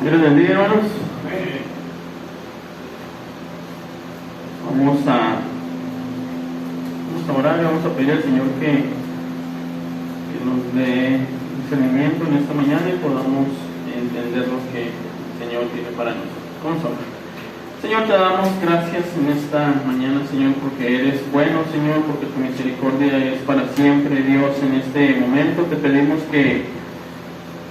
Dios les bendiga, hermanos. Vamos a orar y vamos a pedir al Señor que nos dé discernimiento en esta mañana y podamos entender lo que el Señor tiene para nosotros. Vamos a orar. Señor, te damos gracias en esta mañana, Señor, porque eres bueno, Señor, porque tu misericordia es para siempre, Dios. En este momento te pedimos que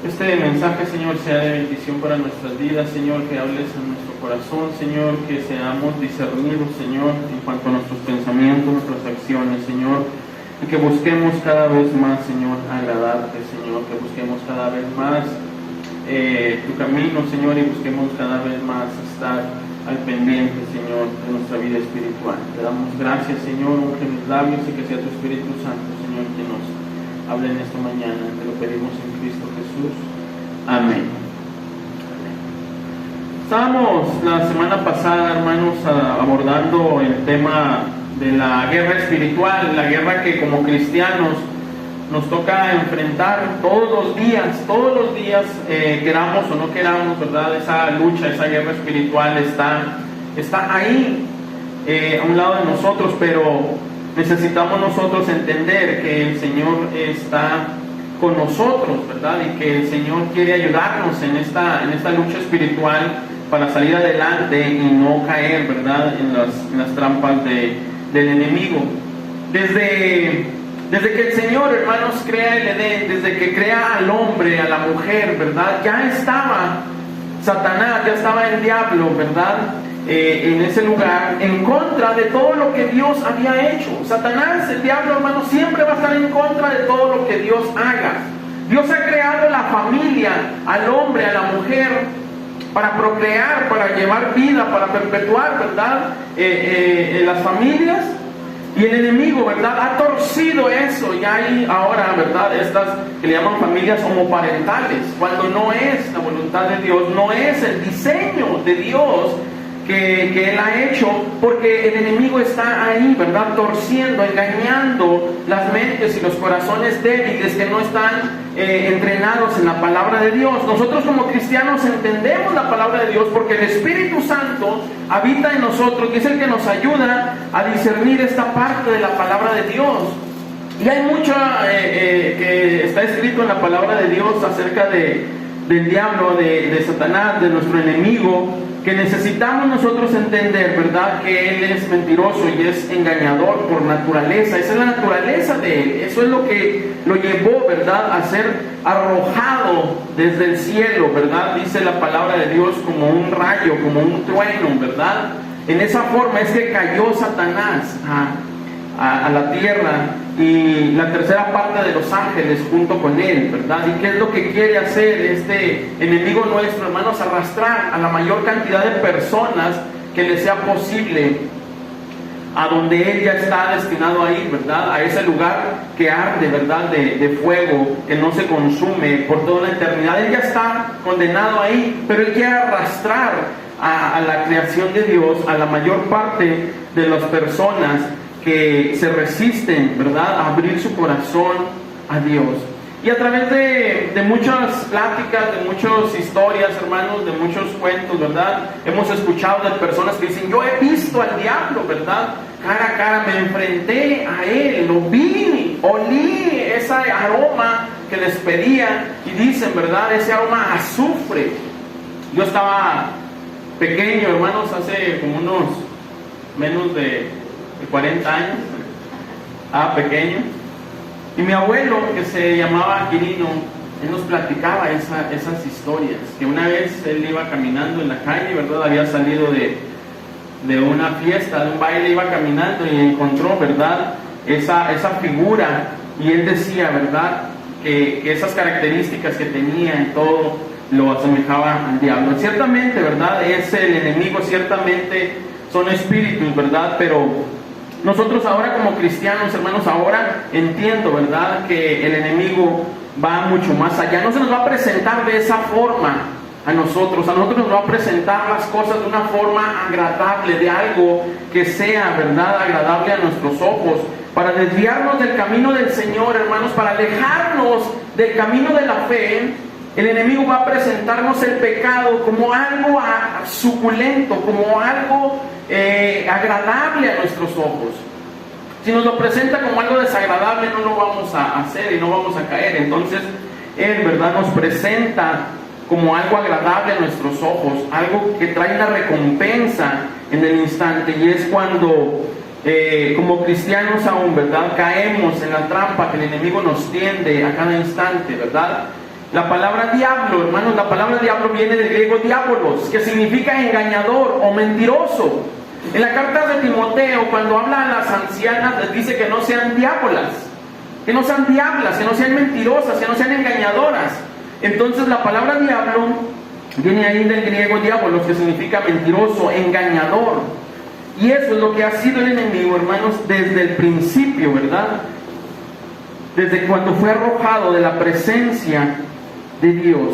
este mensaje, Señor, sea de bendición para nuestras vidas, Señor, que hables a nuestro corazón, Señor, que seamos discernidos, Señor, en cuanto a nuestros pensamientos, nuestras acciones, Señor, y que busquemos cada vez más, Señor, agradarte, Señor, que busquemos cada vez más tu camino, Señor, y busquemos cada vez más estar al pendiente, Señor, de nuestra vida espiritual. Te damos gracias, Señor, unge mis labios y que sea tu Espíritu Santo, Señor, que nos hable en esta mañana. Te lo pedimos en Cristo Jesús. Amén. Estábamos la semana pasada, hermanos, abordando el tema de la guerra espiritual, la guerra que como cristianos nos toca enfrentar todos los días, queramos o no queramos, ¿verdad? Esa lucha, esa guerra espiritual está ahí, a un lado de nosotros, pero necesitamos nosotros entender que el Señor está con nosotros, ¿verdad? Y que el Señor quiere ayudarnos en esta lucha espiritual para salir adelante y no caer, ¿verdad?, en las trampas del enemigo. Desde que el Señor, hermanos, crea el Edén, desde que crea al hombre, a la mujer, ¿verdad?, ya estaba Satanás, ya estaba el diablo, ¿verdad?, en ese lugar, en contra de todo lo que Dios había hecho. Satanás, el diablo, hermanos, siempre va a estar en contra de todo lo que Dios haga. Dios ha creado la familia, al hombre, a la mujer, para procrear, para llevar vida, para perpetuar, ¿verdad?, las familias. Y el enemigo, ¿verdad?, ha torcido eso. Y hay ahora, ¿verdad?, estas que le llaman familias homoparentales, cuando no es la voluntad de Dios, no es el diseño de Dios que Él ha hecho, porque el enemigo está ahí, ¿verdad?, torciendo, engañando las mentes y los corazones débiles que no están entrenados en la palabra de Dios. Nosotros como cristianos entendemos la palabra de Dios porque el Espíritu Santo habita en nosotros y es el que nos ayuda a discernir esta parte de la palabra de Dios. Y hay mucho que está escrito en la palabra de Dios acerca del diablo, de Satanás, de nuestro enemigo, que necesitamos nosotros entender, ¿verdad?, que Él es mentiroso y es engañador por naturaleza. Esa es la naturaleza de Él. Eso es lo que lo llevó, ¿verdad?, a ser arrojado desde el cielo, ¿verdad? Dice la palabra de Dios, como un rayo, como un trueno, ¿verdad? En esa forma es que cayó Satanás a la tierra, y la tercera parte de los ángeles junto con él, ¿verdad? ¿Y qué es lo que quiere hacer este enemigo nuestro, hermanos? Arrastrar a la mayor cantidad de personas que le sea posible a donde él ya está destinado a ir, ¿verdad? A ese lugar que arde, ¿verdad?, de fuego, que no se consume por toda la eternidad. Él ya está condenado ahí, pero él quiere arrastrar a la creación de Dios, a la mayor parte de las personas que se resisten, ¿verdad?, a abrir su corazón a Dios. Y a través de muchas pláticas, de muchas historias, hermanos, de muchos cuentos, ¿verdad?, hemos escuchado de personas que dicen: yo he visto al diablo, ¿verdad?, cara a cara, me enfrenté a él, lo vi, olí ese aroma que les pedía, y dicen, ¿verdad?, ese aroma a azufre. Yo estaba pequeño, hermanos, hace como unos menos de 40 años, pequeño, y mi abuelo, que se llamaba Quirino, él nos platicaba esas historias, que una vez él iba caminando en la calle, ¿verdad?, había salido de una fiesta, de un baile, iba caminando y encontró, ¿verdad?, esa figura, y él decía, ¿verdad?, que esas características que tenía y todo lo asemejaba al diablo. Y ciertamente, ¿verdad?, es el enemigo, ciertamente son espíritus, ¿verdad?, pero nosotros ahora como cristianos, hermanos, ahora entiendo, ¿verdad?, que el enemigo va mucho más allá. No se nos va a presentar de esa forma a nosotros nos va a presentar las cosas de una forma agradable, de algo que sea, ¿verdad?, agradable a nuestros ojos, para desviarnos del camino del Señor, hermanos, para alejarnos del camino de la fe El enemigo va a presentarnos el pecado como algo suculento, como algo agradable a nuestros ojos. Si nos lo presenta como algo desagradable, no lo vamos a hacer y no vamos a caer. Entonces, Él, ¿verdad?, nos presenta como algo agradable a nuestros ojos, algo que trae la recompensa en el instante. Y es cuando, como cristianos aún, ¿verdad?, caemos en la trampa que el enemigo nos tiende a cada instante, ¿verdad? La palabra diablo, hermanos, la palabra diablo viene del griego diabolos, que significa engañador o mentiroso. En la carta de Timoteo, cuando habla a las ancianas, les dice que no sean diábolas, que no sean diablas, que no sean mentirosas, que no sean engañadoras. Entonces la palabra diablo viene ahí del griego diabolos, que significa mentiroso, engañador. Y eso es lo que ha sido el enemigo, hermanos, desde el principio, ¿verdad? Desde cuando fue arrojado de la presencia de Dios.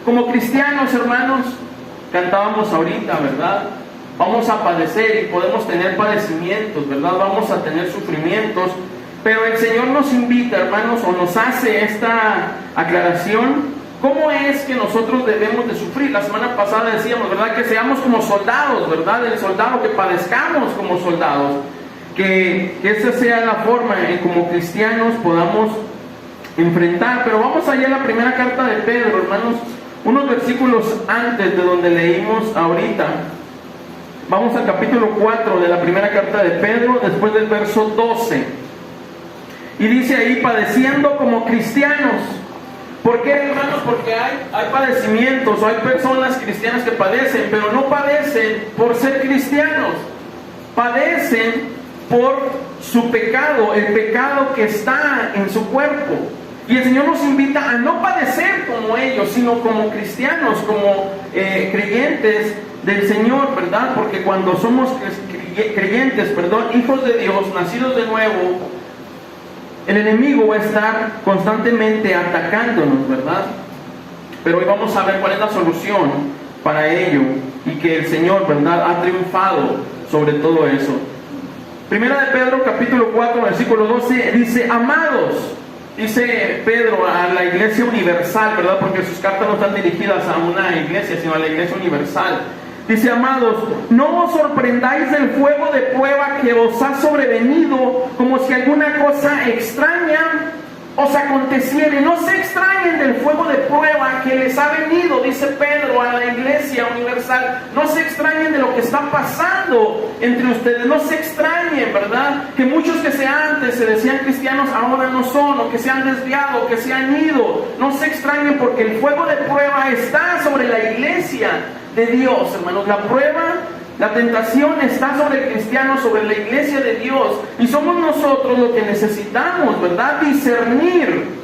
Como cristianos, hermanos, cantábamos ahorita, ¿verdad? Vamos a padecer y podemos tener padecimientos, ¿verdad? Vamos a tener sufrimientos, pero el Señor nos invita, hermanos, o nos hace esta aclaración. ¿Cómo es que nosotros debemos de sufrir? La semana pasada decíamos, ¿verdad?, que seamos como soldados, ¿verdad? El soldado, que padezcamos como soldados, que esa sea la forma en como cristianos podamos enfrentar. Pero vamos allá a la primera carta de Pedro, hermanos, unos versículos antes de donde leímos ahorita. Vamos al capítulo 4 de la primera carta de Pedro, después del verso 12. Y dice ahí, padeciendo como cristianos. ¿Por qué, hermanos? Porque hay padecimientos, o hay personas cristianas que padecen, pero no padecen por ser cristianos. Padecen por su pecado, el pecado que está en su cuerpo. Y el Señor nos invita a no padecer como ellos, sino como cristianos, como creyentes del Señor, ¿verdad? Porque cuando somos creyentes, hijos de Dios, nacidos de nuevo, el enemigo va a estar constantemente atacándonos, ¿verdad? Pero hoy vamos a ver cuál es la solución para ello, y que el Señor, ¿verdad?, ha triunfado sobre todo eso. Primera de Pedro, capítulo 4, versículo 12, dice, amados, dice Pedro a la iglesia universal, ¿verdad? Porque sus cartas no están dirigidas a una iglesia, sino a la iglesia universal. Dice, amados, no os sorprendáis del fuego de prueba que os ha sobrevenido, como si alguna cosa extraña os aconteciere. No se extrañen del fuego de prueba que les ha venido, dice Pedro a la iglesia universal. No se extrañen de lo que está pasando entre ustedes. No se extrañen, ¿verdad?, que muchos que antes se decían cristianos ahora no son, o que se han desviado, que se han ido. No se extrañen, porque el fuego de prueba está sobre la iglesia de Dios, hermanos. La prueba, la tentación está sobre el cristiano, sobre la iglesia de Dios, y somos nosotros los que necesitamos, ¿verdad?, discernir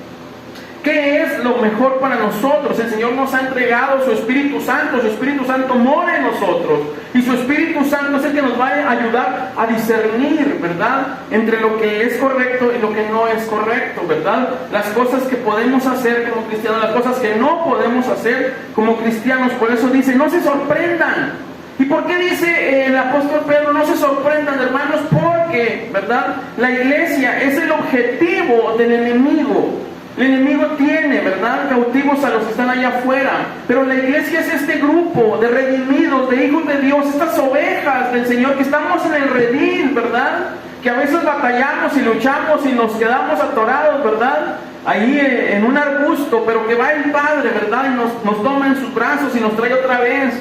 qué es lo mejor para nosotros. El Señor nos ha entregado su Espíritu Santo mora en nosotros, y su Espíritu Santo es el que nos va a ayudar a discernir, ¿verdad?, entre lo que es correcto y lo que no es correcto, ¿verdad? Las cosas que podemos hacer como cristianos, las cosas que no podemos hacer como cristianos. Por eso dice, no se sorprendan. ¿Y por qué dice el apóstol Pedro, no se sorprendan, hermanos? Porque, ¿verdad?, la iglesia es el objetivo del enemigo. El enemigo tiene, ¿verdad?, cautivos a los que están allá afuera, pero la iglesia es este grupo de redimidos, de hijos de Dios, estas ovejas del Señor que estamos en el redil, ¿verdad?, que a veces batallamos y luchamos y nos quedamos atorados, ¿verdad?, ahí en un arbusto, pero que va el Padre, ¿verdad?, y nos toma en sus brazos y nos trae otra vez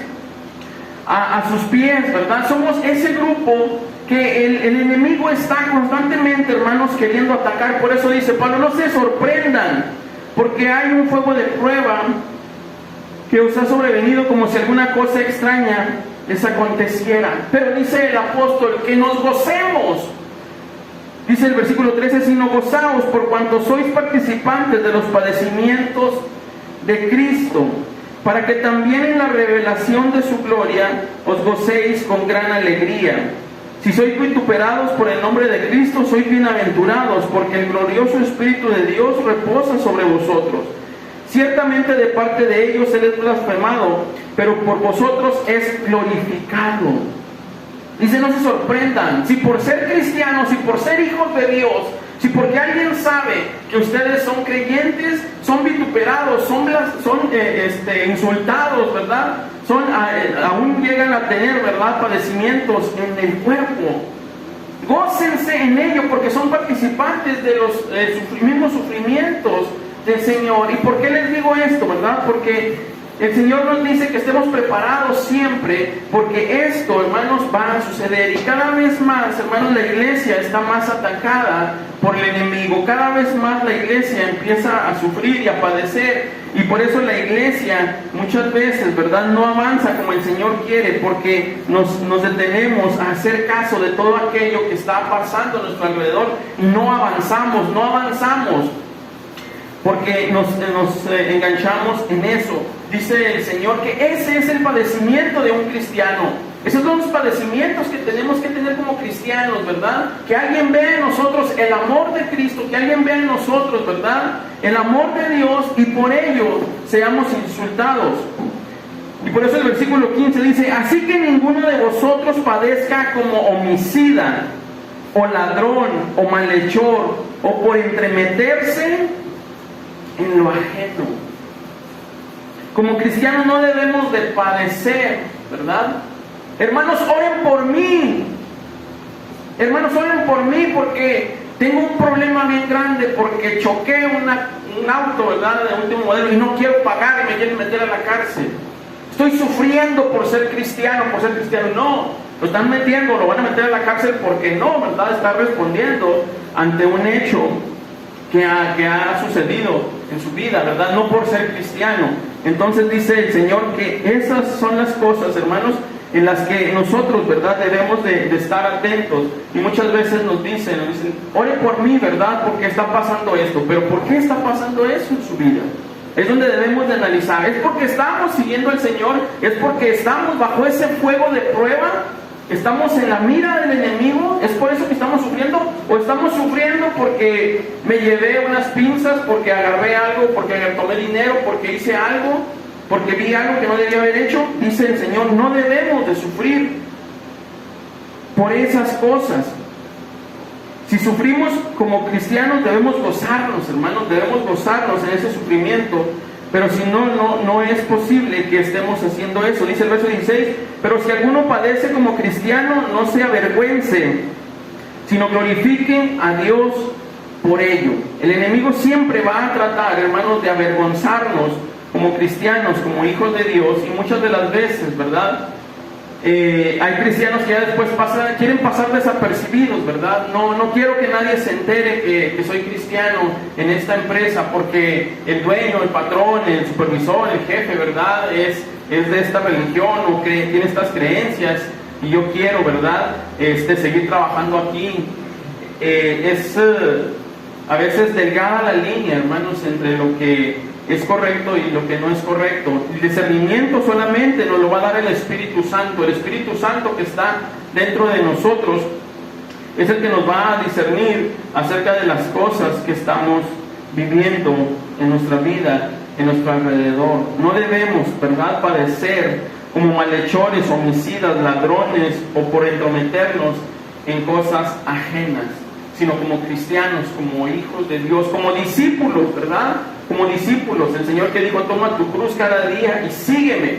a sus pies, ¿verdad? Somos ese grupo que el enemigo está constantemente, hermanos, queriendo atacar. Por eso dice Pablo, no se sorprendan, porque hay un fuego de prueba que os ha sobrevenido, como si alguna cosa extraña les aconteciera. Pero dice el apóstol que nos gocemos. Dice el versículo 13, sino gozaos por cuanto sois participantes de los padecimientos de Cristo, para que también en la revelación de su gloria os gocéis con gran alegría. Si sois vituperados por el nombre de Cristo, sois bienaventurados, porque el glorioso Espíritu de Dios reposa sobre vosotros. Ciertamente de parte de ellos Él es blasfemado, pero por vosotros es glorificado. Dice, no se sorprendan, si por ser cristianos y por ser hijos de Dios Si porque alguien sabe que ustedes son creyentes, son vituperados, son insultados, ¿verdad? Aún llegan a tener, ¿verdad?, padecimientos en el cuerpo. Gócense en ello porque son participantes de los mismos sufrimientos del Señor. ¿Y por qué les digo esto, verdad? Porque el Señor nos dice que estemos preparados siempre, porque esto, hermanos, va a suceder. Y cada vez más, hermanos, la iglesia está más atacada por el enemigo. Cada vez más la iglesia empieza a sufrir y a padecer. Y por eso la iglesia muchas veces, ¿verdad?, no avanza como el Señor quiere, porque nos detenemos a hacer caso de todo aquello que está pasando a nuestro alrededor. Y no avanzamos, porque nos enganchamos en eso. Dice el Señor que ese es el padecimiento de un cristiano. Esos son los padecimientos que tenemos que tener como cristianos, ¿verdad? Que alguien vea en nosotros el amor de Cristo, que alguien vea en nosotros, ¿verdad?, el amor de Dios, y por ello seamos insultados. Y por eso el versículo 15 dice: así que ninguno de vosotros padezca como homicida, o ladrón, o malhechor, o por entremeterse en lo ajeno. Como cristianos no debemos de padecer, ¿verdad? Hermanos, oren por mí. Hermanos, oren por mí porque tengo un problema bien grande, porque choqué un auto, ¿verdad?, de último modelo, y no quiero pagar y me quieren meter a la cárcel. Estoy sufriendo por ser cristiano, No, lo están metiendo, lo van a meter a la cárcel porque no, ¿verdad?, está respondiendo ante un hecho que ha sucedido en su vida, ¿verdad?, no por ser cristiano. Entonces dice el Señor que esas son las cosas, hermanos, en las que nosotros, ¿verdad?, debemos de estar atentos. Y muchas veces nos dicen, ore por mí, ¿verdad?, porque está pasando esto. Pero ¿por qué está pasando eso en su vida? Es donde debemos de analizar. ¿Es porque estamos siguiendo al Señor? ¿Es porque estamos bajo ese fuego de prueba? ¿Estamos en la mira del enemigo? ¿Es por eso que estamos sufriendo? ¿O estamos sufriendo porque me llevé unas pinzas, porque agarré algo, porque tomé dinero, porque hice algo, porque vi algo que no debía haber hecho? Dice el Señor, no debemos de sufrir por esas cosas. Si sufrimos como cristianos debemos gozarnos, hermanos, debemos gozarnos en ese sufrimiento. Pero si no es posible que estemos haciendo eso. Dice el verso 16, pero si alguno padece como cristiano, no se avergüence, sino glorifique a Dios por ello. El enemigo siempre va a tratar, hermanos, de avergonzarnos como cristianos, como hijos de Dios, y muchas de las veces, ¿verdad?, hay cristianos que ya después quieren pasar desapercibidos, ¿verdad? No quiero que nadie se entere que soy cristiano en esta empresa, porque el dueño, el patrón, el supervisor, el jefe, ¿verdad?, es de esta religión, o que tiene estas creencias, y yo quiero, ¿verdad?, seguir trabajando aquí. A veces delgada la línea, hermanos, entre lo que es correcto y lo que no es correcto. El discernimiento solamente nos lo va a dar el Espíritu Santo. El Espíritu Santo que está dentro de nosotros es el que nos va a discernir acerca de las cosas que estamos viviendo en nuestra vida, en nuestro alrededor. No debemos, ¿verdad?, padecer como malhechores, homicidas, ladrones, o por entrometernos en cosas ajenas, sino como cristianos, como hijos de Dios, como discípulos, ¿verdad? Como discípulos. El Señor que dijo, toma tu cruz cada día y sígueme.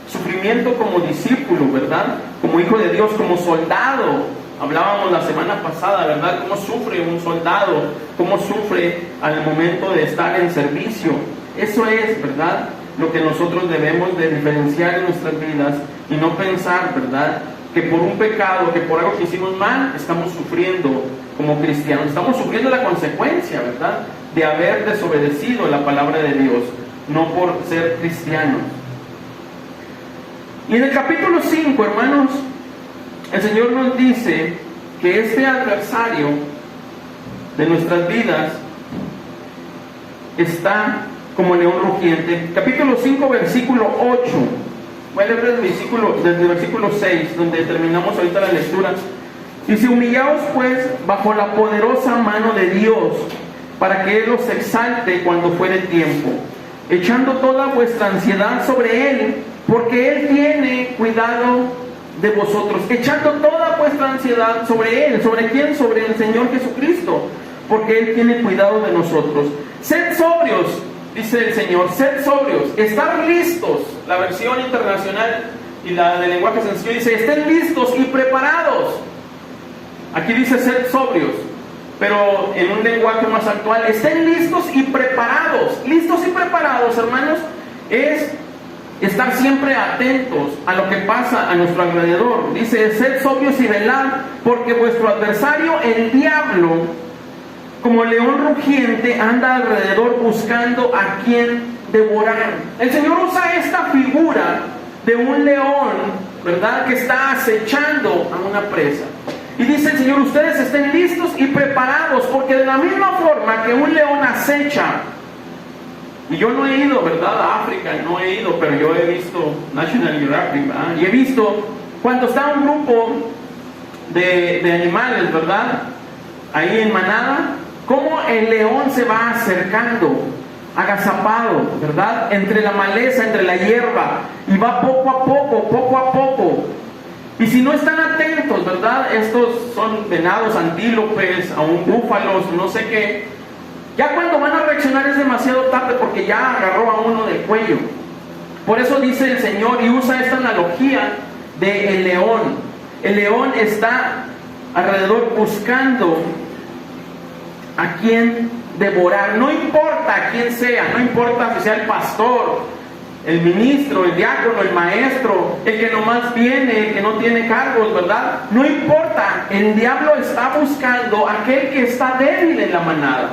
Sufrimiento como discípulo, ¿verdad? Como hijo de Dios, como soldado. Hablábamos la semana pasada, ¿verdad?, cómo sufre un soldado, cómo sufre al momento de estar en servicio. Eso es, ¿verdad?, lo que nosotros debemos de diferenciar en nuestras vidas, y no pensar, ¿verdad?, que por un pecado, que por algo que hicimos mal, estamos sufriendo como cristianos. Estamos sufriendo la consecuencia, ¿verdad?, de haber desobedecido la palabra de Dios, no por ser cristianos. Y en el capítulo 5, hermanos, el Señor nos dice que este adversario de nuestras vidas está como león rugiente. Capítulo 5, versículo 8. Voy a leer desde el versículo 6, donde terminamos ahorita la lectura. Dice: humillaos pues bajo la poderosa mano de Dios, para que Él os exalte cuando fuere tiempo, echando toda vuestra ansiedad sobre Él, porque Él tiene cuidado de vosotros. Echando toda vuestra ansiedad sobre Él. ¿Sobre quién? Sobre el Señor Jesucristo. porque Él tiene cuidado de nosotros. Sed sobrios, dice el Señor, sed sobrios, estar listos. La versión internacional y la de lenguaje sencillo dice, estén listos y preparados. Aquí dice sed sobrios, pero en un lenguaje más actual, estén listos y preparados. Listos y preparados, hermanos, es estar siempre atentos a lo que pasa a nuestro alrededor. Dice, sed sobrios y velad, porque vuestro adversario, el diablo, como león rugiente, anda alrededor buscando a quien devorar. El Señor usa esta figura de un león, ¿verdad?, que está acechando a una presa. Y dice el Señor, ustedes estén listos y preparados, porque de la misma forma que un león acecha, y yo no he ido, ¿verdad?, a África, no he ido, pero yo he visto National Geographic, ¿verdad?, y he visto cuando está un grupo de animales, ¿verdad?, ahí en manada, cómo el león se va acercando, agazapado, ¿verdad?, entre la maleza, entre la hierba, y va poco a poco. Y si no están atentos, ¿verdad?, estos son venados, antílopes, aún búfalos, no sé qué, ya cuando van a reaccionar es demasiado tarde, porque ya agarró a uno del cuello. Por eso dice el Señor, y usa esta analogía del león. El león está alrededor buscando a quien devorar, no importa a quién sea, no importa si sea el pastor, el ministro, el diácono, el maestro, el que nomás viene, el que no tiene cargos, ¿verdad? No importa, el diablo está buscando a aquel que está débil en la manada,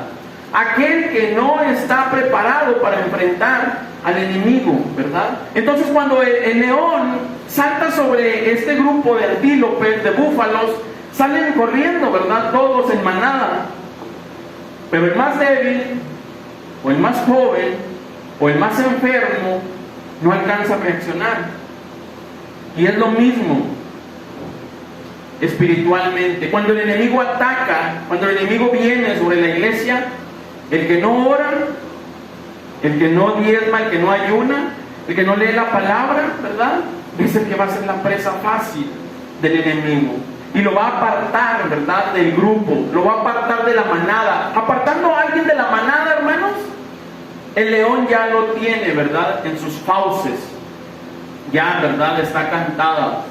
aquel que no está preparado para enfrentar al enemigo, ¿verdad? Entonces cuando el león salta sobre este grupo de antílopes, de búfalos, salen corriendo, ¿verdad?, todos en manada. Pero el más débil, o el más joven, o el más enfermo, no alcanza a reaccionar. Y es lo mismo espiritualmente. Cuando el enemigo ataca, cuando el enemigo viene sobre la iglesia, el que no ora, el que no diezma, el que no ayuna, el que no lee la palabra, ¿verdad?, dice que va a ser la presa fácil del enemigo. Y lo va a apartar, ¿verdad?, del grupo, lo va a apartar de la manada. Apartando a alguien de la manada, hermanos, el león ya lo tiene, ¿verdad?, en sus fauces. Ya, ¿verdad?, está cantada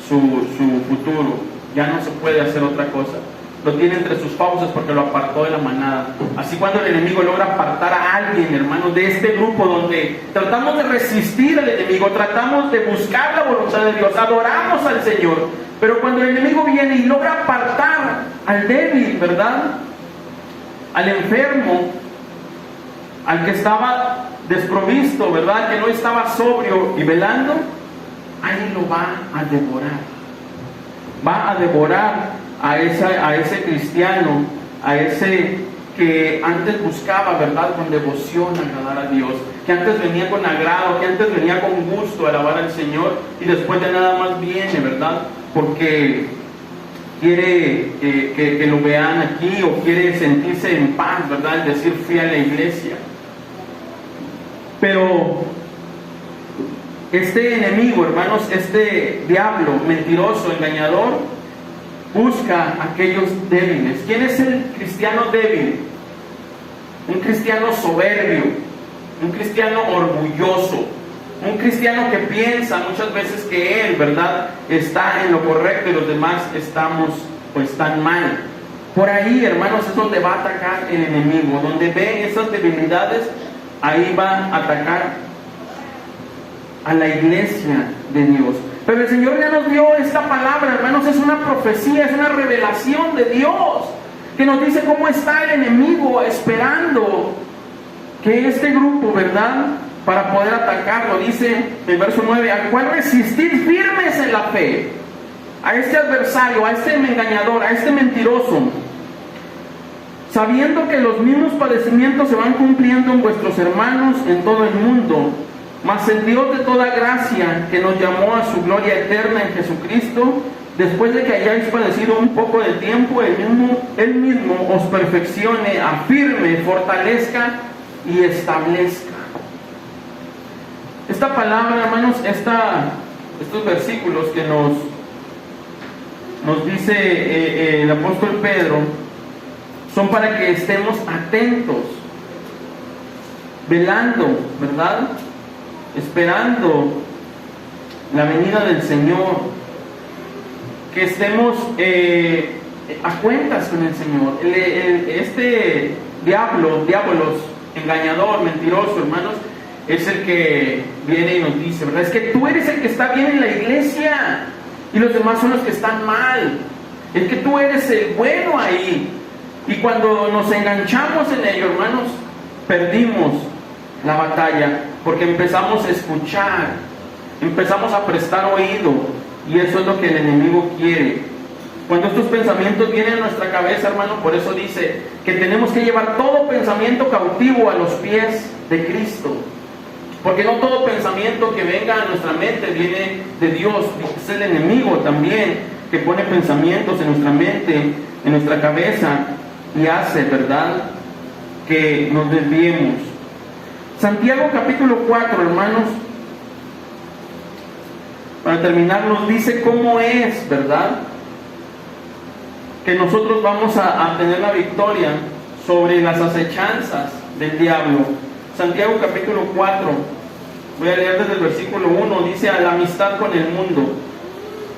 su futuro. Ya no se puede hacer otra cosa. Lo tiene entre sus fauces porque lo apartó de la manada. Así cuando el enemigo logra apartar a alguien, hermanos, de este grupo donde tratamos de resistir al enemigo, tratamos de buscar la voluntad de Dios, adoramos al Señor, pero cuando el enemigo viene y logra apartar al débil, ¿verdad?, al enfermo, al que estaba desprovisto, ¿verdad?, que no estaba sobrio y velando, ahí lo va a devorar. Va a devorar a ese cristiano, a ese que antes buscaba, ¿verdad?, con devoción agradar a Dios, que antes venía con agrado, que antes venía con gusto a alabar al Señor, y después de nada más viene, ¿verdad?, porque quiere que lo vean aquí, o quiere sentirse en paz, ¿verdad?, el decir fui a la iglesia. Pero este enemigo, hermanos, este diablo mentiroso, engañador, busca a aquellos débiles. ¿Quién es el cristiano débil? Un cristiano soberbio, un cristiano orgulloso, un cristiano que piensa muchas veces que él, ¿verdad?, está en lo correcto y los demás estamos o están mal. Por ahí, hermanos, es donde va a atacar el enemigo, donde ve esas debilidades, ahí va a atacar a la iglesia de Dios. Pero el Señor ya nos dio esta palabra, hermanos, es una profecía, es una revelación de Dios, que nos dice cómo está el enemigo esperando que este grupo, ¿verdad?, para poder atacarlo. Dice el verso 9, al cual resistir firmes en la fe, a este adversario, a este engañador, a este mentiroso, sabiendo que los mismos padecimientos se van cumpliendo en vuestros hermanos en todo el mundo. Mas el Dios de toda gracia, que nos llamó a su gloria eterna en Jesucristo, después de que hayáis padecido un poco de tiempo, Él mismo os perfeccione, afirme, fortalezca y establezca. Esta palabra, hermanos, estos versículos que nos dice el apóstol Pedro, son para que estemos atentos, velando, ¿verdad? Esperando la venida del Señor, que estemos a cuentas con el Señor. Este diabolos, engañador, mentiroso, hermanos, es el que viene y nos dice, ¿verdad? Es que tú eres el que está bien en la iglesia y los demás son los que están mal. Es que tú eres el bueno ahí. Y cuando nos enganchamos en ello, hermanos, perdimos la batalla, porque empezamos a escuchar, empezamos a prestar oído, y eso es lo que el enemigo quiere. Cuando estos pensamientos vienen a nuestra cabeza, hermano, por eso dice que tenemos que llevar todo pensamiento cautivo a los pies de Cristo, porque no todo pensamiento que venga a nuestra mente viene de Dios. Es el enemigo también que pone pensamientos en nuestra mente, en nuestra cabeza, y hace, ¿verdad?, que nos desviemos. Santiago capítulo 4, hermanos, para terminar, nos dice cómo es, ¿verdad?, que nosotros vamos a tener la victoria sobre las acechanzas del diablo. Santiago capítulo 4, voy a leer desde el versículo 1, dice: a la amistad con el mundo.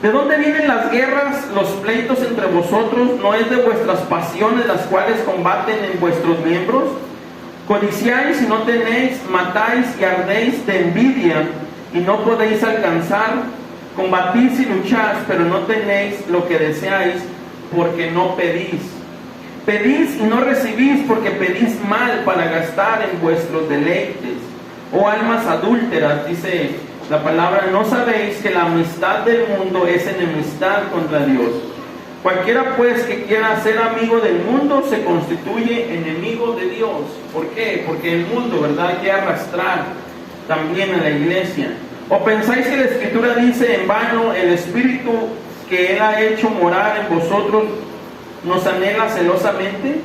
¿De dónde vienen las guerras, los pleitos entre vosotros? ¿No es de vuestras pasiones las cuales combaten en vuestros miembros? Codiciáis y no tenéis, matáis y ardéis de envidia y no podéis alcanzar, combatís y lucháis, pero no tenéis lo que deseáis, porque no pedís. Pedís y no recibís, porque pedís mal para gastar en vuestros deleites. Oh almas adúlteras, dice la palabra, ¿no sabéis que la amistad del mundo es enemistad contra Dios? Cualquiera pues que quiera ser amigo del mundo se constituye enemigo de Dios. ¿Por qué? Porque el mundo, ¿verdad?, quiere arrastrar también a la iglesia. ¿O pensáis que la Escritura dice en vano, el Espíritu que Él ha hecho morar en vosotros nos anhela celosamente?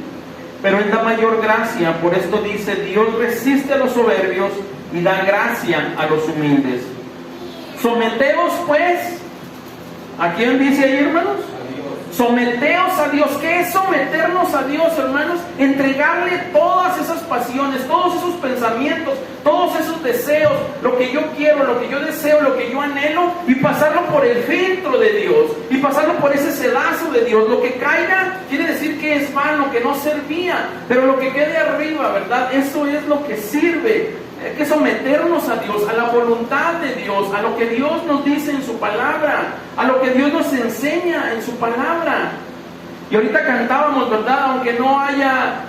Pero Él da mayor gracia. Por esto dice, Dios resiste a los soberbios y da gracia a los humildes. Someteos pues, ¿a quién dice ahí, hermanos? Someteos a Dios. ¿Qué es someternos a Dios, hermanos? Entregarle todas esas pasiones, todos esos pensamientos, todos esos deseos, lo que yo quiero, lo que yo deseo, lo que yo anhelo, y pasarlo por el filtro de Dios, y pasarlo por ese sedazo de Dios. Lo que caiga quiere decir que es vano, que no servía, pero lo que quede arriba, ¿verdad?, eso es lo que sirve. Hay que someternos a Dios, a la voluntad de Dios, a lo que Dios nos dice en su palabra, a lo que Dios nos enseña en su palabra. Y ahorita cantábamos, ¿verdad?, aunque no haya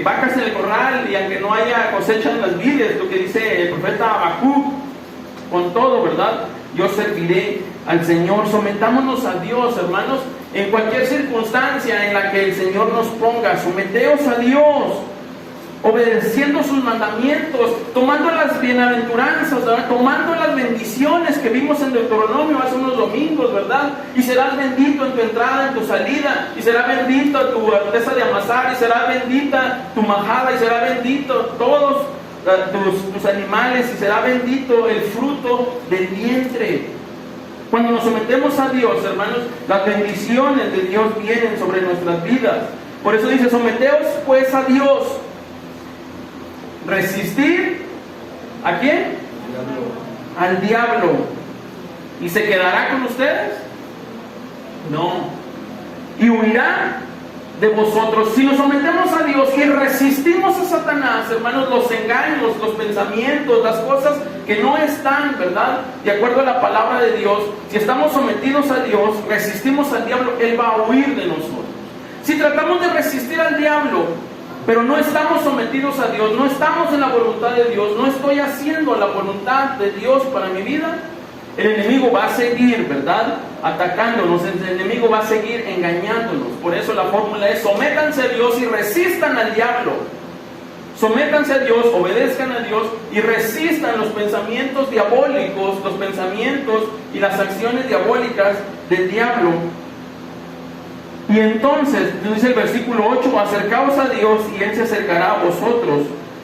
vacas en el corral y aunque no haya cosecha en las vides, lo que dice el profeta Habacuc, con todo, ¿verdad?, yo serviré al Señor. Sometámonos a Dios, hermanos, en cualquier circunstancia en la que el Señor nos ponga. Someteos a Dios, obedeciendo sus mandamientos, tomando las bienaventuranzas, ¿verdad?, tomando las bendiciones que vimos en Deuteronomio hace unos domingos, ¿verdad? Y serás bendito en tu entrada, en tu salida, y será bendito tu artesa de amasar, y será bendita tu majada, y será bendito todos tus animales, y será bendito el fruto del vientre. Cuando nos sometemos a Dios, hermanos, las bendiciones de Dios vienen sobre nuestras vidas. Por eso dice, someteos pues a Dios. Resistir, ¿a quién? Al diablo. ¿Y se quedará con ustedes? No. Y huirá de vosotros. Si nos sometemos a Dios y resistimos a Satanás, hermanos, los engaños, los pensamientos, las cosas que no están, ¿verdad?, de acuerdo a la palabra de Dios, si estamos sometidos a Dios, resistimos al diablo, Él va a huir de nosotros. Si tratamos de resistir al diablo, pero no estamos sometidos a Dios, no estamos en la voluntad de Dios, no estoy haciendo la voluntad de Dios para mi vida, el enemigo va a seguir, ¿verdad?, atacándonos, el enemigo va a seguir engañándonos. Por eso la fórmula es: sométanse a Dios y resistan al diablo. Sométanse a Dios, obedezcan a Dios y resistan los pensamientos diabólicos, los pensamientos y las acciones diabólicas del diablo. Y entonces, dice el versículo 8, acercaos a Dios y Él se acercará a vosotros.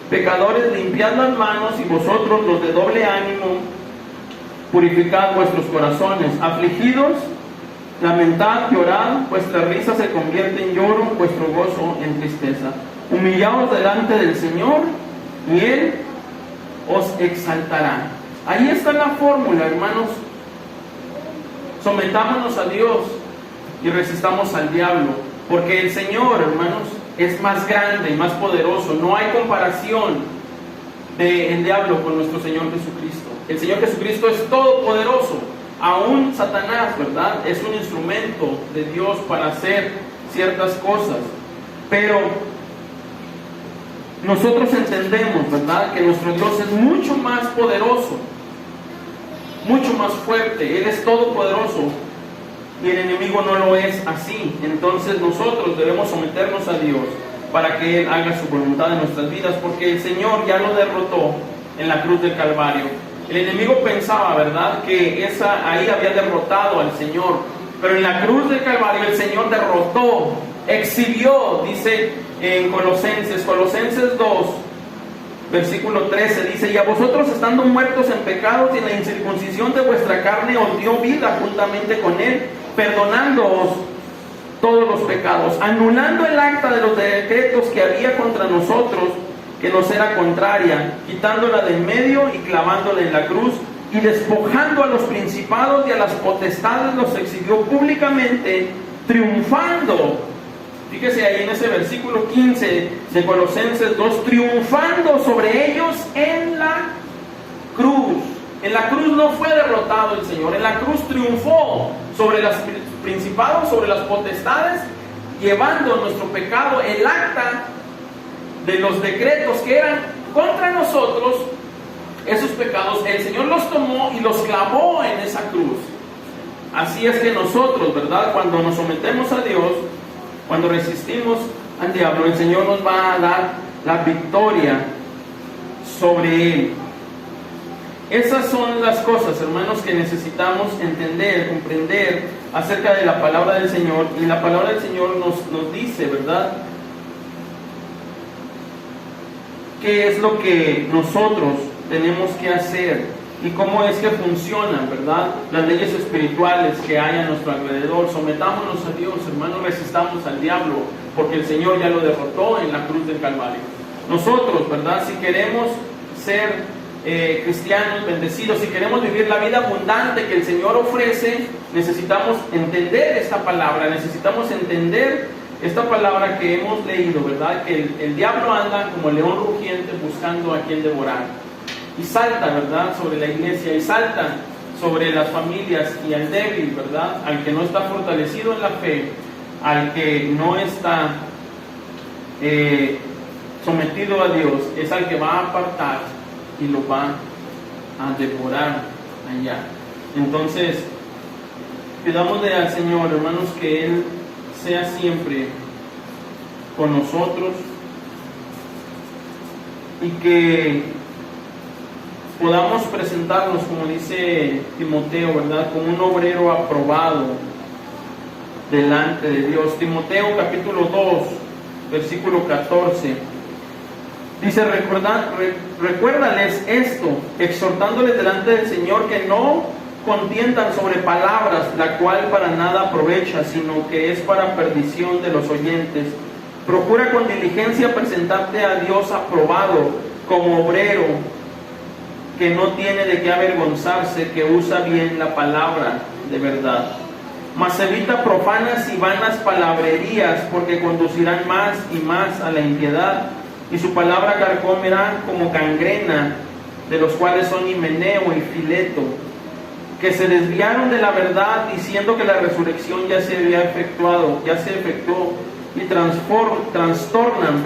Pecadores, limpiad las manos, y vosotros los de doble ánimo, purificad vuestros corazones. Afligidos, Lamentad, llorad, vuestra risa se convierte en lloro, vuestro gozo en tristeza. Humillaos delante del Señor y Él os exaltará. Ahí está la fórmula, hermanos. Sometámonos a Dios y resistamos al diablo, porque el Señor, hermanos, es más grande y más poderoso. No hay comparación del diablo con nuestro Señor Jesucristo. El Señor Jesucristo es todopoderoso. Aún Satanás, ¿verdad?, es un instrumento de Dios para hacer ciertas cosas. Pero nosotros entendemos, ¿verdad?, que nuestro Dios es mucho más poderoso, mucho más fuerte. Él es todopoderoso y el enemigo no lo es así. Entonces nosotros debemos someternos a Dios para que Él haga su voluntad en nuestras vidas, porque el Señor ya lo derrotó en la cruz del Calvario. El enemigo pensaba, ¿verdad?, que ahí había derrotado al Señor, pero en la cruz del Calvario el Señor derrotó, exhibió, dice en Colosenses 2, versículo 13, dice: y a vosotros, estando muertos en pecados y en la incircuncisión de vuestra carne, os dio vida juntamente con Él, perdonándoos todos los pecados, anulando el acta de los decretos que había contra nosotros, que nos era contraria, quitándola de en medio y clavándola en la cruz, y despojando a los principados y a las potestades, los exhibió públicamente, triunfando. Fíjese ahí en ese versículo 15 de Colosenses 2, triunfando sobre ellos en la cruz. En la cruz no fue derrotado el Señor, en la cruz triunfó sobre los principados, sobre las potestades, llevando nuestro pecado, el acta de los decretos que eran contra nosotros. Esos pecados el Señor los tomó y los clavó en esa cruz. Así es que nosotros, ¿verdad?, cuando nos sometemos a Dios, cuando resistimos al diablo, el Señor nos va a dar la victoria sobre él. Esas son las cosas, hermanos, que necesitamos entender, comprender acerca de la palabra del Señor. Y la palabra del Señor nos dice, ¿verdad?, qué es lo que nosotros tenemos que hacer y cómo es que funcionan, ¿verdad?, las leyes espirituales que hay a nuestro alrededor. Sometámonos a Dios, hermanos, resistamos al diablo, porque el Señor ya lo derrotó en la cruz del Calvario. Nosotros, ¿verdad?, si queremos ser cristianos bendecidos, si queremos vivir la vida abundante que el Señor ofrece, necesitamos entender esta palabra, necesitamos entender esta palabra que hemos leído, ¿verdad?, que el diablo anda como león rugiente buscando a quien devorar. Y salta, ¿verdad?, sobre la iglesia, y salta sobre las familias, y al débil, ¿verdad?, al que no está fortalecido en la fe, al que no está sometido a Dios, es al que va a apartar y lo va a devorar allá. Entonces, pidámosle al Señor, hermanos, que Él sea siempre con nosotros y que podamos presentarnos, como dice Timoteo, ¿verdad?, como un obrero aprobado delante de Dios. Timoteo capítulo 2, versículo 14. Dice: recuérdales esto, exhortándoles delante del Señor, que no contiendan sobre palabras, la cual para nada aprovecha, sino que es para perdición de los oyentes. Procura con diligencia presentarte a Dios aprobado, como obrero que no tiene de qué avergonzarse, que usa bien la palabra de verdad. Mas evita profanas y vanas palabrerías, porque conducirán más y más a la impiedad, y su palabra carcomerá como gangrena, de los cuales son Himeneo y Fileto, que se desviaron de la verdad, diciendo que la resurrección ya se efectuó, y trastornan,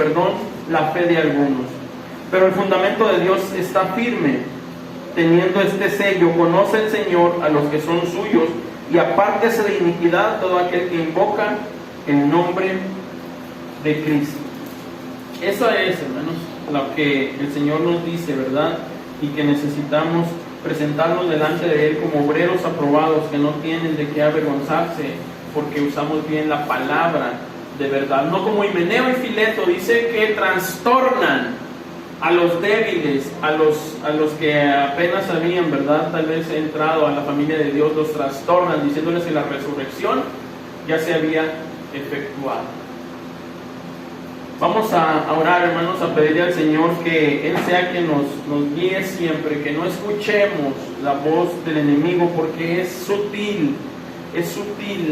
la fe de algunos. Pero el fundamento de Dios está firme, teniendo este sello: conoce el Señor a los que son suyos, y apártese de iniquidad todo aquel que invoca el nombre de Cristo. Eso es, hermanos, lo que el Señor nos dice, ¿verdad? Y que necesitamos presentarnos delante de Él como obreros aprobados, que no tienen de qué avergonzarse, porque usamos bien la palabra de verdad. No como Himeneo y Fileto, dice que trastornan a los débiles, a los que apenas habían, ¿verdad?, tal vez entrado a la familia de Dios, los trastornan diciéndoles que la resurrección ya se había efectuado. Vamos a orar, hermanos, a pedirle al Señor que Él sea quien nos guíe siempre, que no escuchemos la voz del enemigo, porque es sutil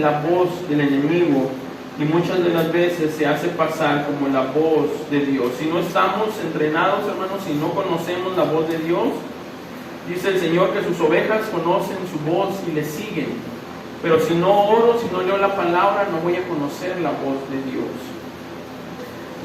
la voz del enemigo, y muchas de las veces se hace pasar como la voz de Dios. Si no estamos entrenados, hermanos, si no conocemos la voz de Dios, dice el Señor que sus ovejas conocen su voz y le siguen. Pero si no oro, si no leo la palabra, no voy a conocer la voz de Dios.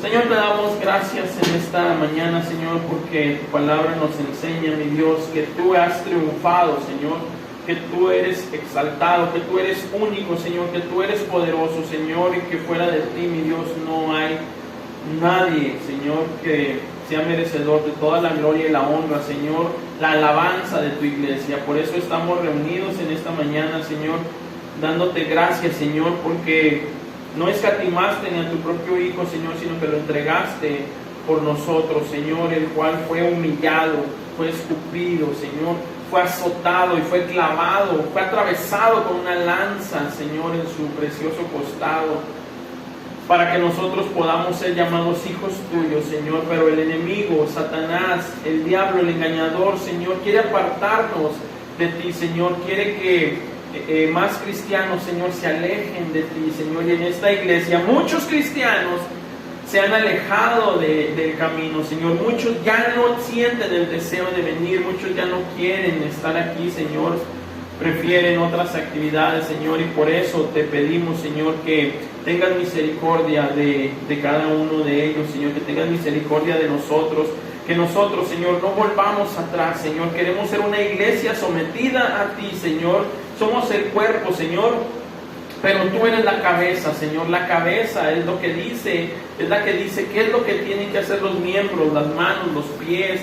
Señor, te damos gracias en esta mañana, Señor, porque tu palabra nos enseña, mi Dios, que tú has triunfado, Señor, que tú eres exaltado, que tú eres único, Señor, que tú eres poderoso, Señor, y que fuera de ti, mi Dios, no hay nadie, Señor, que sea merecedor de toda la gloria y la honra, Señor, la alabanza de tu iglesia. Por eso estamos reunidos en esta mañana, Señor, dándote gracias, Señor, porque no escatimaste ni a tu propio Hijo, Señor, sino que lo entregaste por nosotros, Señor, el cual fue humillado, fue escupido, Señor, fue azotado y fue clavado, fue atravesado con una lanza, Señor, en su precioso costado, para que nosotros podamos ser llamados hijos tuyos, Señor. Pero el enemigo, Satanás, el diablo, el engañador, Señor, quiere apartarnos de ti, Señor, quiere que más cristianos, Señor, se alejen de ti, Señor. Y en esta iglesia muchos cristianos se han alejado del camino, Señor. Muchos ya no sienten el deseo de venir, muchos ya no quieren estar aquí, Señor. Prefieren otras actividades, Señor, y por eso te pedimos, Señor, que tengas misericordia de cada uno de ellos, Señor, que tengas misericordia de nosotros, que nosotros, Señor, no volvamos atrás, Señor. Queremos ser una iglesia sometida a ti, Señor. Somos el cuerpo, Señor, pero tú eres la cabeza, Señor. La cabeza es lo que dice, es la que dice qué es lo que tienen que hacer los miembros, las manos, los pies.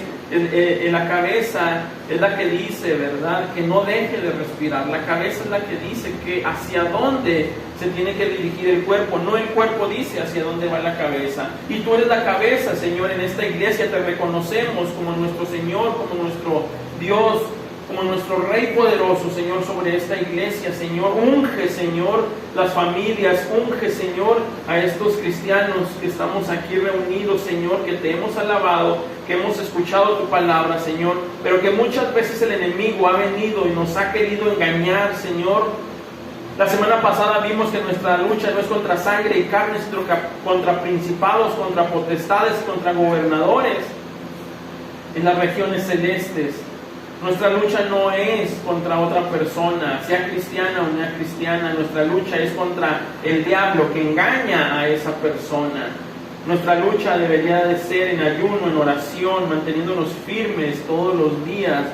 La cabeza es la que dice, ¿verdad?, que no deje de respirar. La cabeza es la que dice que hacia dónde se tiene que dirigir el cuerpo. No el cuerpo dice hacia dónde va la cabeza. Y tú eres la cabeza, Señor. En esta iglesia te reconocemos como nuestro Señor, como nuestro Dios, como nuestro Rey poderoso, Señor, sobre esta iglesia, Señor. Unge, Señor, las familias, unge, Señor, a estos cristianos que estamos aquí reunidos, Señor, que te hemos alabado, que hemos escuchado tu palabra, Señor, pero que muchas veces el enemigo ha venido y nos ha querido engañar, Señor. La semana pasada vimos que nuestra lucha no es contra sangre y carne, sino contra principados, contra potestades, contra gobernadores en las regiones celestes. Nuestra lucha no es contra otra persona, sea cristiana o no cristiana. Nuestra lucha es contra el diablo que engaña a esa persona. Nuestra lucha debería de ser en ayuno, en oración, manteniéndonos firmes todos los días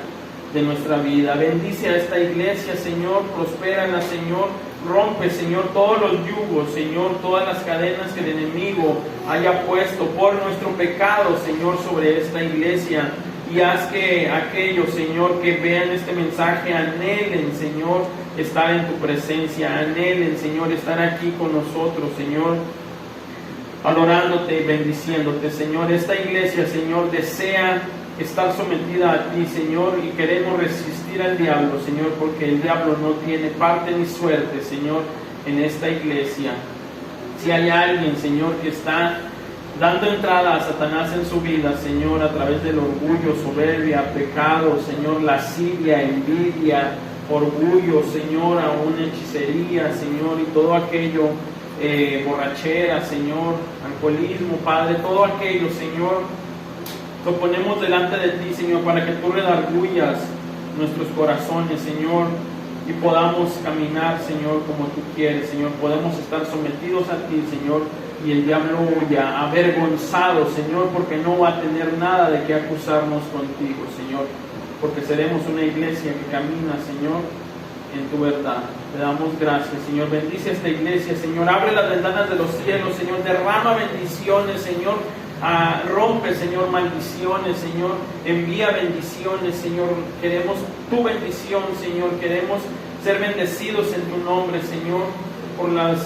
de nuestra vida. Bendice a esta iglesia, Señor, prospérala, Señor, rompe, Señor, todos los yugos, Señor, todas las cadenas que el enemigo haya puesto por nuestro pecado, Señor, sobre esta iglesia. Y haz que aquellos, Señor, que vean este mensaje anhelen, Señor, estar en tu presencia, anhelen, Señor, estar aquí con nosotros, Señor, adorándote y bendiciéndote, Señor. Esta iglesia, Señor, desea estar sometida a ti, Señor, y queremos resistir al diablo, Señor, porque el diablo no tiene parte ni suerte, Señor, en esta iglesia. Si hay alguien, Señor, que está dando entrada a Satanás en su vida, Señor, a través del orgullo, soberbia, pecado, Señor, lascivia, envidia, orgullo, Señor, aún hechicería, Señor, y todo aquello, borrachera, Señor, alcoholismo, Padre, todo aquello, Señor, lo ponemos delante de ti, Señor, para que tú redargullas nuestros corazones, Señor, y podamos caminar, Señor, como tú quieres, Señor. Podemos estar sometidos a ti, Señor, y el diablo huya, avergonzado, Señor, porque no va a tener nada de qué acusarnos contigo, Señor, porque seremos una iglesia que camina, Señor, en tu verdad. Te damos gracias, Señor. Bendice esta iglesia, Señor. Abre las ventanas de los cielos, Señor. Derrama bendiciones, Señor. Rompe, Señor, maldiciones, Señor. Envía bendiciones, Señor. Queremos tu bendición, Señor. Queremos ser bendecidos en tu nombre, Señor, por los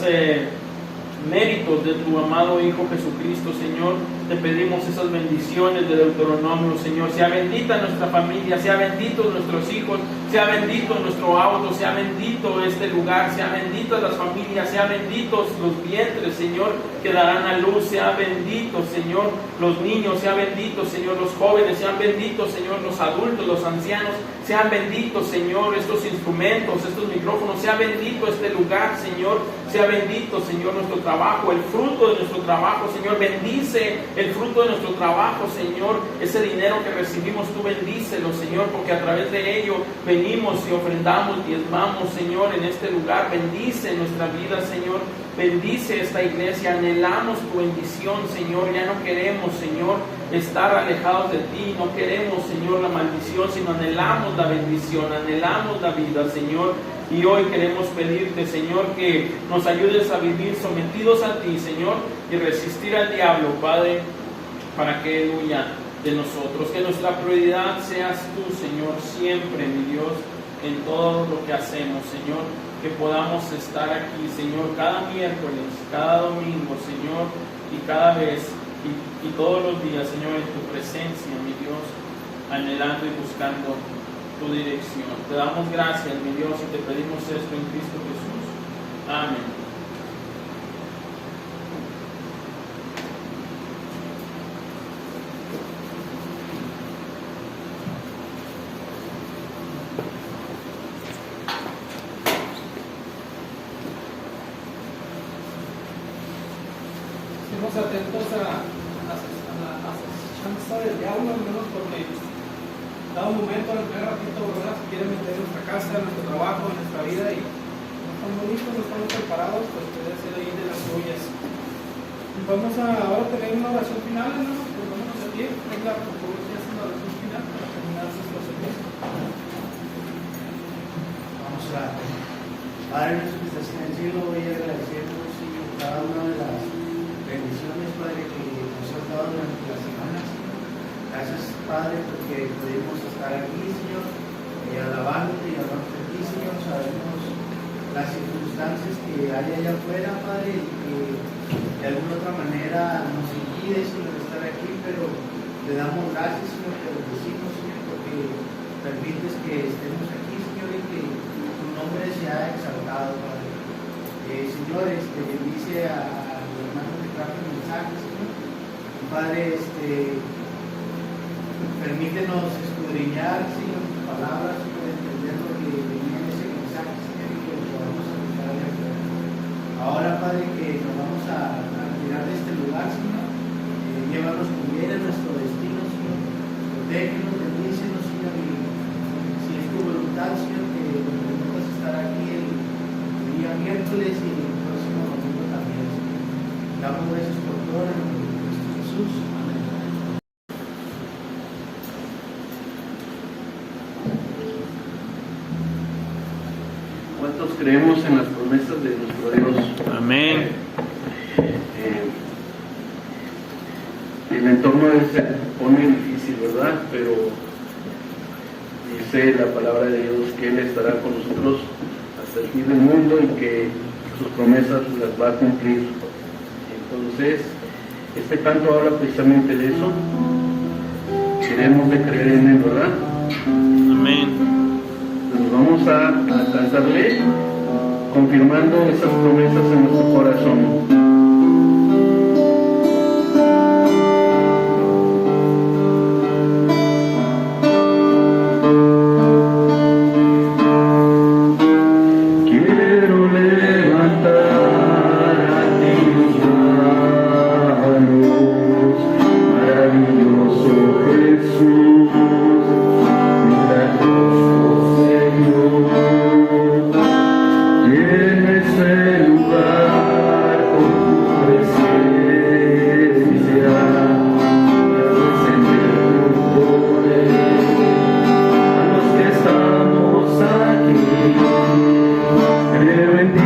méritos de tu amado Hijo Jesucristo, Señor. te pedimos esas bendiciones de Deuteronomio, Señor. Sea bendita nuestra familia, sea bendito nuestros hijos, sea bendito nuestro auto, sea bendito este lugar, sea benditas las familias, sea benditos los vientres, Señor, que darán a luz, sea bendito, Señor, los niños, sea bendito, Señor, los jóvenes, sean benditos, Señor, los adultos, los ancianos, sean benditos, Señor, estos instrumentos, estos micrófonos, sea bendito este lugar, Señor, sea bendito, Señor, nuestro trabajo, el fruto de nuestro trabajo, Señor, bendice el fruto de nuestro trabajo, Señor, ese dinero que recibimos, tú bendícelo, Señor, porque a través de ello venimos y ofrendamos, diezmamos, Señor, en este lugar, bendice nuestra vida, Señor, bendice esta iglesia, anhelamos tu bendición, Señor, ya no queremos, Señor, estar alejados de ti, no queremos, Señor, la maldición, sino anhelamos la bendición, anhelamos la vida, Señor, y hoy queremos pedirte, Señor, que nos ayudes a vivir sometidos a ti, Señor, y resistir al diablo, Padre, para que Él huya de nosotros, que nuestra prioridad seas tú, Señor, siempre, mi Dios, en todo lo que hacemos, Señor, que podamos estar aquí, Señor, cada miércoles, cada domingo, Señor, y cada vez, y todos los días, Señor, en tu presencia, mi Dios, anhelando y buscando tu dirección. Te damos gracias, mi Dios, y te pedimos esto en Cristo Jesús. Amén. Estemos atentos a la acechanza del diablo, hermanos, porque cada momento, en cada ratito, ¿verdad?, se quiere meter en nuestra casa, en nuestro trabajo, en nuestra vida, y no estamos listos, no estamos preparados, pues puede ser ahí de las suyas. Y vamos a ahora tener una oración final, hermanos, pues vámonos a pie. Venga, por favor, que hacen la oración final para terminar nuestro servicio. Vamos a orar. Padre nuestro que estás en el cielo, voy a agradecernos, Señor, cada una de las bendiciones, Padre, que nos has dado durante las semanas. Gracias, Padre, porque podemos estar aquí, Señor, alabándote y hablando de ti, Señor. Sabemos las circunstancias que hay allá afuera, Padre, y que de alguna otra manera nos impide, Señor, estar aquí, pero le damos gracias, Señor, te bendecimos, Señor, porque permites que estemos aquí, Señor, y que tu nombre sea exaltado, Padre. Señor, bendice a los hermanos que traen mensajes, Señor. Padre, permítenos escudriñar, Señor, tus palabras, Señor, entender lo que venía en ese mensaje, Señor, y que lo podamos aplicar de acuerdo. Ahora, Padre, que nos vamos a retirar de este lugar, Señor, llévanos con bien a nuestro destino, Señor. Protégenos, bendícenos, Señor, y si es tu voluntad, Señor, que nos permitas estar aquí el día miércoles y el próximo domingo también, Señor. Damos gracias por todo en el nombre de Cristo Jesús. Amén. ¿Cuántos creemos en las promesas de nuestro Dios? Amén. El entorno se pone difícil, ¿verdad? Pero dice la palabra de Dios que Él estará con nosotros hasta el fin del mundo y que sus promesas las va a cumplir. Entonces, este canto habla precisamente de eso. Queremos de creer en Él, ¿verdad? Amén. Nos vamos a cantarle confirmando esas promesas en nuestro corazón. Creo en ti.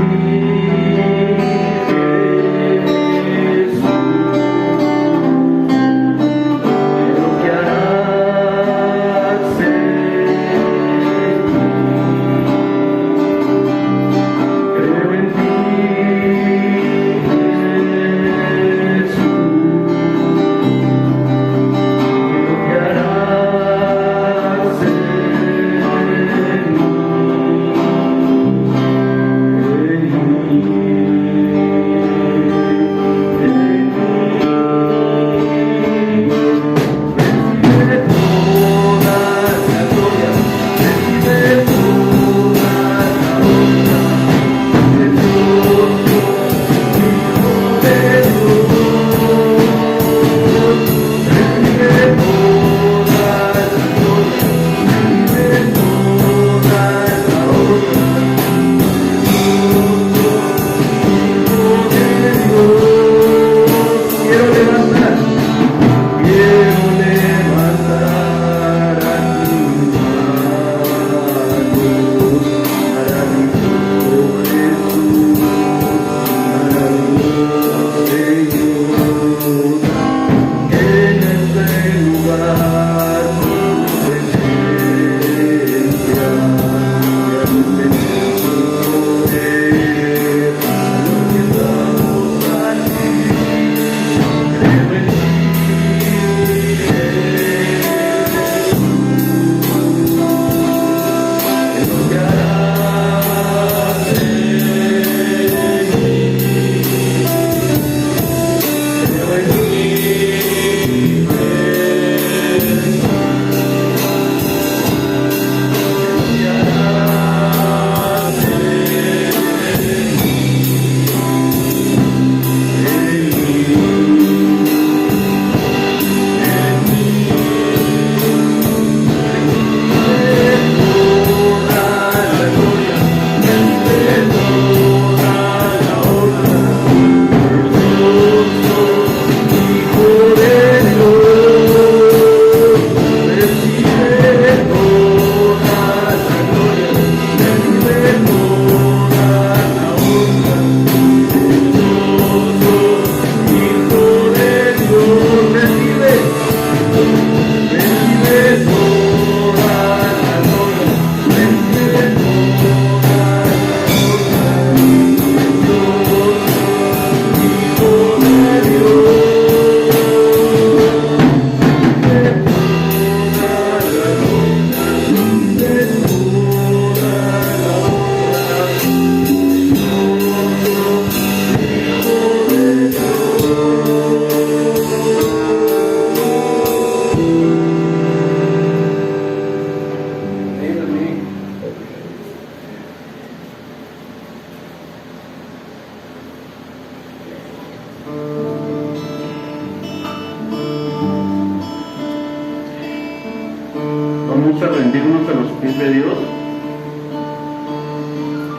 rendirnos a los pies de Dios.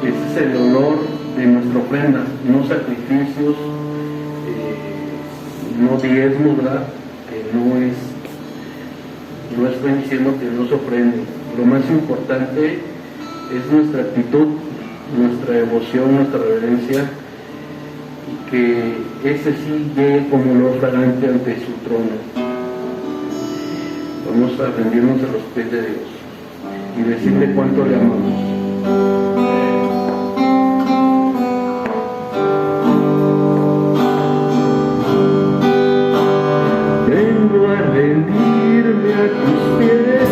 Ese es el olor de nuestra ofrenda, no sacrificios, no diezmos, ¿verdad? Que no estoy diciendo que no se ofrende. Lo más importante es nuestra actitud, nuestra devoción, nuestra reverencia, y que ese sí llegue como olor fragante ante su trono. Vamos a rendirnos a los pies de Dios y decirle cuánto le amamos. Vengo a rendirme a tus pies,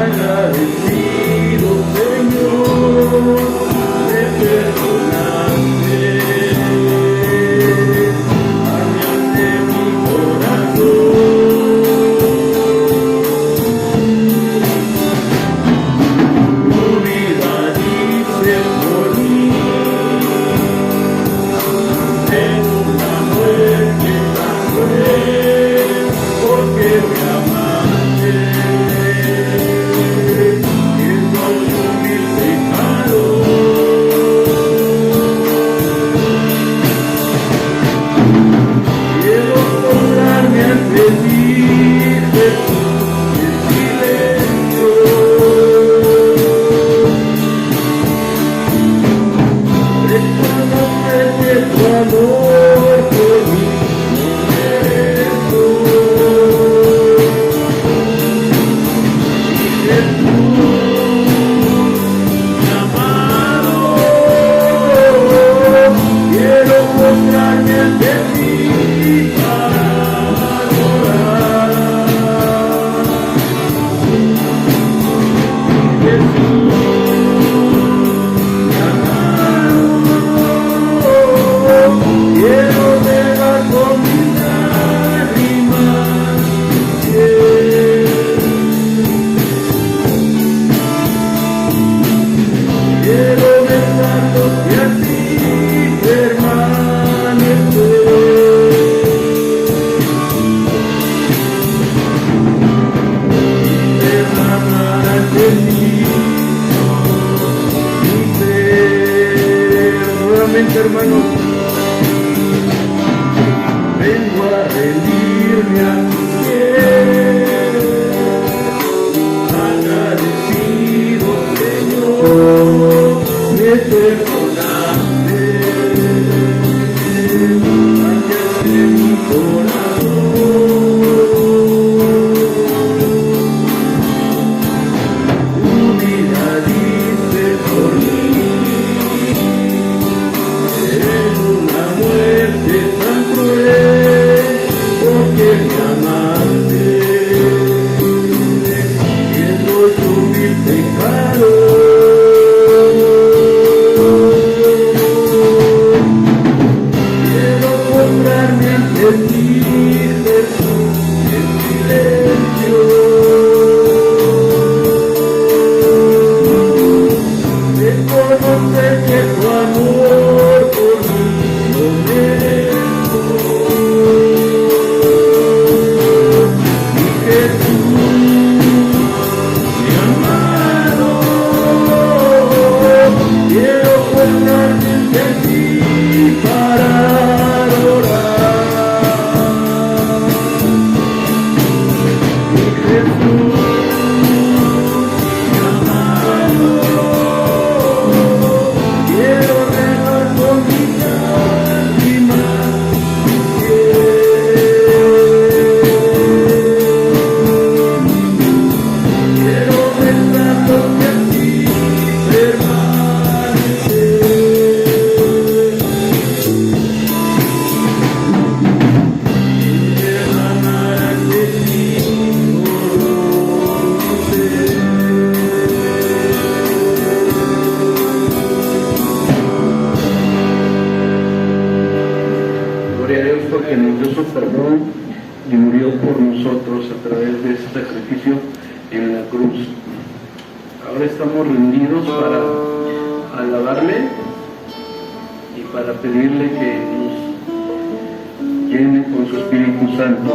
agradecido, Señor, me perdonaste, cambiaste mi corazón. Tu vida dice por mí, en una muerte tan cruel, porque me amaste, siendo un humilde pecador. Quiero postrarme ante ti, Jesús, en silencio. Reconocer tu amor por mí no merezco. Y Jesús, mi amado, quiero postrarme ante ti para adorar. Jesús, quiero dejar con mis lágrimas tus pies. Quiero besarte así permanecer. Y derramar ante ti mi ser. Nuevamente, hermanos, vengo a rendirme a tus pies, agradecido, Señor, me perdonaste, cambiaste mi corazón. Tu vida dice por mí, en una muerte tan cruel, porque me amaste, siendo yo mi pecador. Quiero postrarme ante ti, Jesús, en silencio. Reconocer que tu amor por mí no merezco. Y Jesús, mi amado, quiero postrarme ante ti para adorar. Y Jesús, mi amado, quiero dejar con mis lágrimas tus pies. Quiero besarte así permanecer. Y derramar ante ti todo mi ser. Gloria a Dios porque nos dio su perdón y murió por nosotros a través de ese sacrificio en la cruz. Ahora estamos reunidos para alabarle y para pedirle que nos llene con su Espíritu Santo.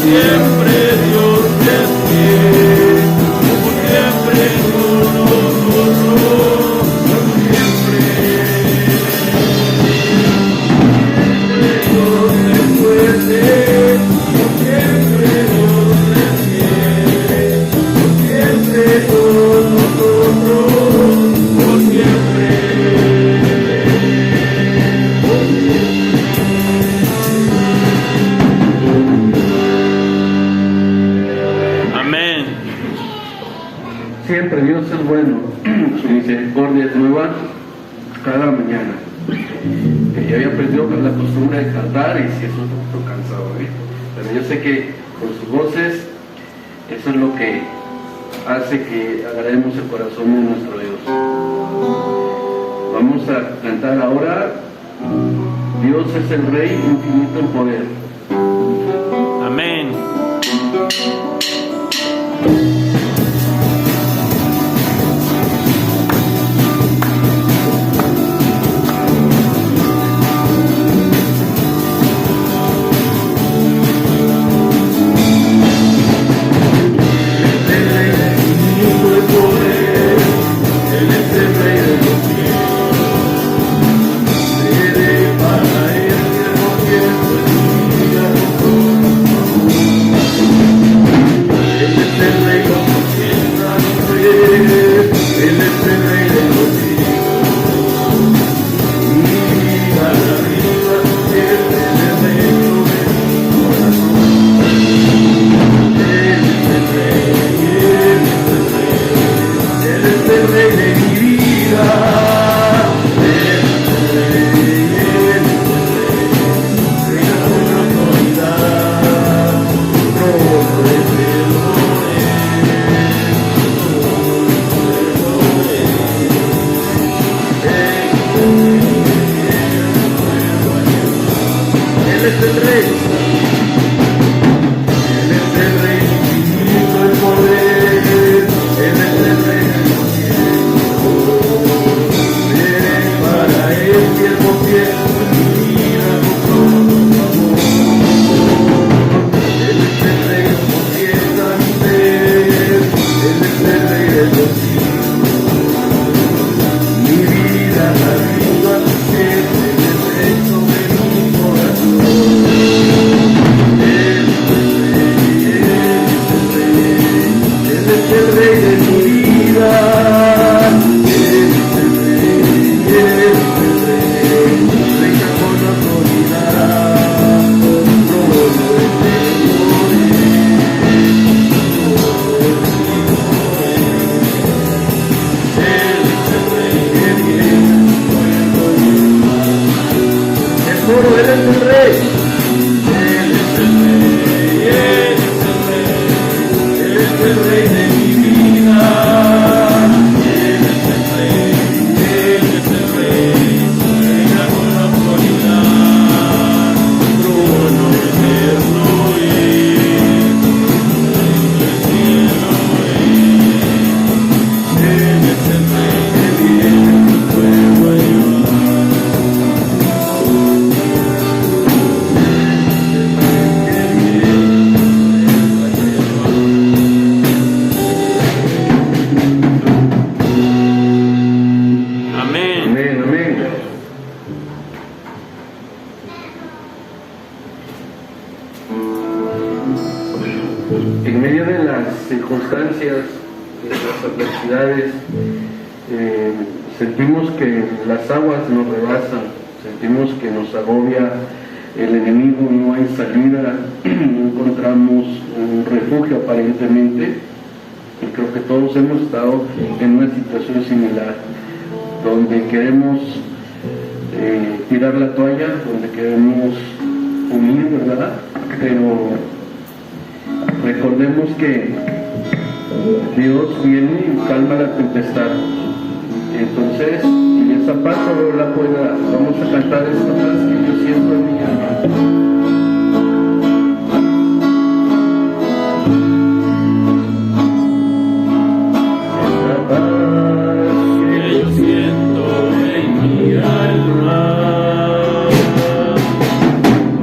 siempre Dios es fiel, como siempre con nosotros, como siempre. Dios es fuerte, como siempre Dios es fiel, como siempre con nosotros, como siempre. Siempre Dios es bueno, su misericordia es nueva cada mañana. Ya había perdido la costumbre de cantar y sí es un poco cansado, pero yo sé que con sus voces eso es lo que hace que agrademos el corazón de nuestro Dios. Vamos a cantar ahora Dios es el Rey infinito en poder. Amén. En medio de las circunstancias, de las adversidades, sentimos que las aguas nos rebasan, sentimos que nos agobia el enemigo, no hay salida, no encontramos un refugio aparentemente, y creo que todos hemos estado en una situación similar, donde queremos tirar la toalla, donde queremos huir, ¿verdad? Pero recordemos que Dios viene y calma la tempestad. Entonces, en esa paz solo la pueda, vamos a cantar esta paz que yo siento en mi alma.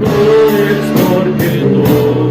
No es porque todo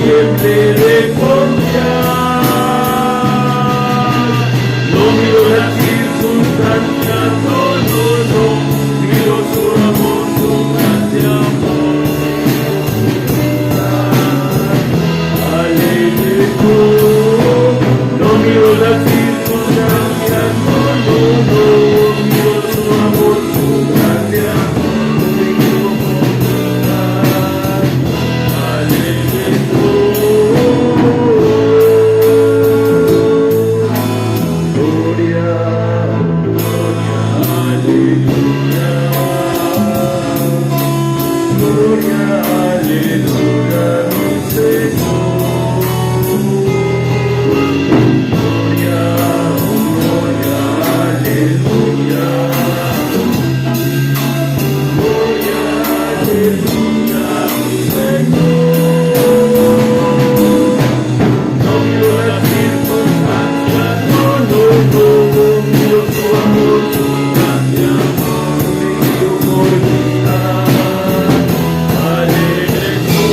siempre de confiar. No miro las circunstancias, no, miro su amor, su gracia, amor. Alegre tú, no miro las circunstancias, no, miro su amor, su gracia, alegre tú. Gloria, gloria, aleluya. Gloria, aleluya, mi Señor. Gloria, gloria, aleluya. Gloria, aleluya, mi Señor. No miro las circunstancias, no, miro su amor, su gracia, miro por vida. Alegre tú,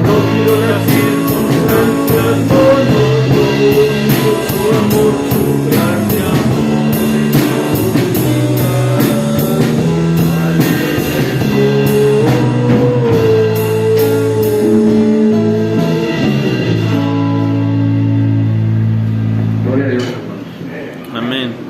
no miro las circunstancias, no, miro su amor, su gracia, Gloria a Dios, hermanos. Amén.